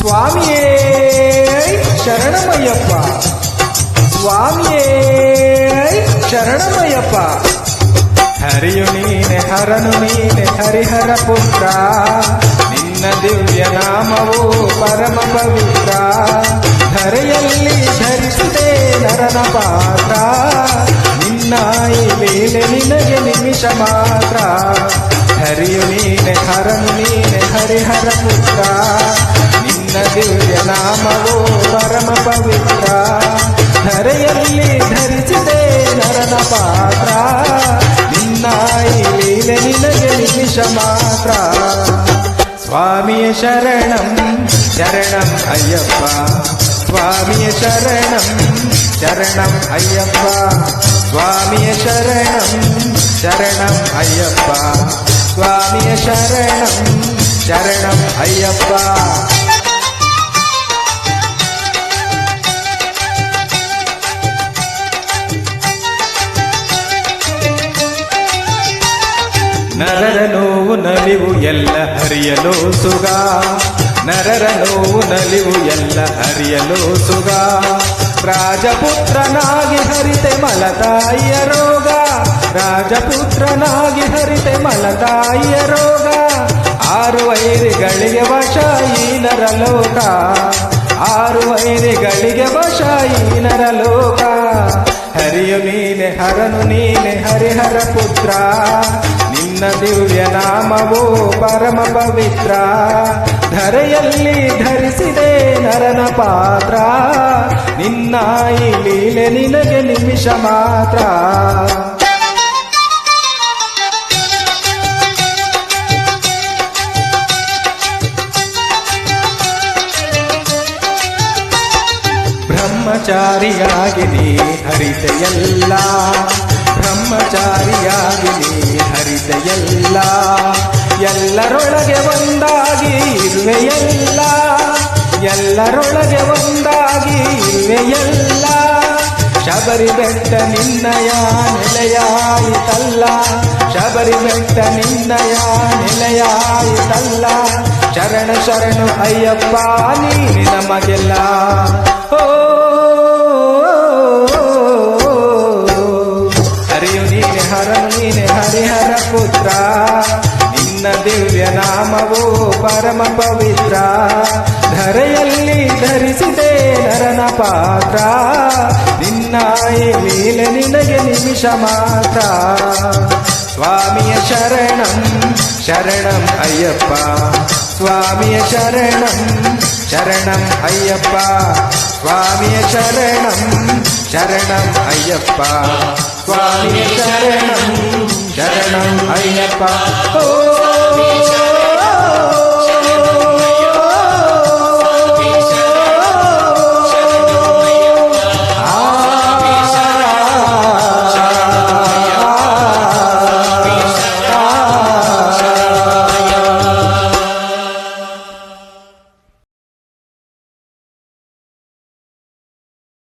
ಸ್ವಾಮಿಯೇ ಶರಣಮಯ್ಯಪ್ಪ, ಸ್ವಾಮಿಯೇ ಶರಣಮಯ್ಯಪ್ಪ. ಹರಿಯು ನೀನೆ ಹರನು ನೀನೆ ಹರಿಹರ ಪುತ್ರ, ನಿನ್ನ ದಿವ್ಯ ನಾಮವು ಪರಮ ಪವಿತ್ರ. ಧರೆಯಲ್ಲಿ ಧರಿಸಿದೆ ನರನ ಪಾತ್ರ, ನಿನ್ನ ಈ ಲೀಲೆ ನಿನಗೆ ನಿಮಿಷ ಮಾತ್ರ. ಹರಿಯು ನೀನೆ ಹರನು ನೀನೆ ಹರಿಹರ ಪುತ್ರ, ನಿನ್ನ ದಿವ್ಯ ನಾಮವು ಪರಮ ಪವಿತ್ರ. ಧರೆಯಲ್ಲಿ ಧರಿಸಿದೆ ನರನ ಪಾತ್ರ, ನಿನ್ನ ಈ ಲೀಲೆ ನಿನಗೆ ನಿಮಿಷ ಮಾತ್ರ. ಸ್ವಾಮಿಯ ಶರಣಂ ಶರಣಂ ಅಯ್ಯಪ್ಪ, ಸ್ವಾಮಿಯ ಶರಣಂ ಶರಣಂ ಅಯ್ಯಪ್ಪ, ಸ್ವಾಮಿಯ ಶರಣಂ ಶರಣಂ ಅಯ್ಯಪ್ಪ, ಸ್ವಾಮಿಯ ಶರಣಂ ಶರಣಂ ಅಯ್ಯಪ್ಪ. ನರರ ನೋವು ನಲಿವು ಎಲ್ಲ ಹರಿಯಲು ಸುಗ, ನರರ ನೋವು ನಲಿವು ಎಲ್ಲ ಹರಿಯಲು ಸುಗ. ರಾಜಪುತ್ರನಾಗಿ ಹರಿತೆ ಮಲತಾಯಿಯ ರೋಗ, ರಾಜಪುತ್ರನಾಗಿ ಹರಿತೆ ಮಲತಾಯಿಯ ರೋಗ. ಆರು ವೈರಿಗಳಿಗೆ ವಶ ಈ ನರಲೋಕ, ಆರು ವೈರಿಗಳಿಗೆ ವಶ ಈ ನರಲೋಕ. ಹರಿಯು ನೀನೆ ಹರನು ನೀನೆ ಹರಿಹರ ಪುತ್ರ, ನಿನ್ನ ದಿವ್ಯ ನಾಮವೋ ಪರಮ ಪವಿತ್ರ. ಧರೆಯಲ್ಲಿ ಧರಿಸಿದೆ ನರನ ಪಾತ್ರ, ನಿನ್ನ ಈ ಲೀಲೆ ನಿನಗೆ ನಿಮಿಷ ಮಾತ್ರ. ಬ್ರಹ್ಮಚಾರಿಯಾಗಿ ನೀ ಹರಿತೆಯಲ್ಲ, ಬ್ರಹ್ಮಚಾರಿಯಾಗಿ ನೀ ಹರಿತೆಯಲ್ಲ. ಎಲ್ಲರೊಳಗೆ ಒಂದಾಗಿ ಇರುವೆಯಲ್ಲ, ಎಲ್ಲರೊಳಗೆ ಒಂದಾಗಿ ಇರುವೆಯಲ್ಲ. ಶಬರಿ ಬೆಟ್ಟ ನಿನ್ನಯ ನೆಲೆಯಾಯಿತಲ್ಲ, ಶಬರಿ ಬೆಟ್ಟ ನಿನ್ನಯ ನೆಲೆಯಾಯಿತಲ್ಲ. ಶರಣ ಶರಣು ಅಯ್ಯಪ್ಪ ನೀನೆ ನಮಗೆಲ್ಲ. ಹರಿಯು ನೀನೆ ಹರನು ನೀನೆ ಹರಿಹರ ಪುತ್ರ, ನಿನ್ನ ದಿವ್ಯ ನಾಮವೋ ಪರಮ ಪವಿತ್ರ. ಧರೆಯಲ್ಲಿ ಧರಿಸಿದೆ ನರನ ಪಾತ್ರ, ನಿನ್ನ ಈ ಲೀಲೆ ನಿನಗೆ ನಿಮಿಷ ಮಾತ್ರ. ಸ್ವಾಮಿಯ ಶರಣಂ ಶರಣಂ ಅಯ್ಯಪ್ಪ, ಸ್ವಾಮಿಯ ಶರಣಂ ಶರಣಂ ಅಯ್ಯಪ್ಪ, ಸ್ವಾಮಿಯ ಶರಣಂ ಶರಣಂ ಅಯ್ಯಪ್ಪ, ಸ್ವಾಮಿಯ ಶರಣಂ ಶರಣಂ ಅಯ್ಯಪ್ಪ.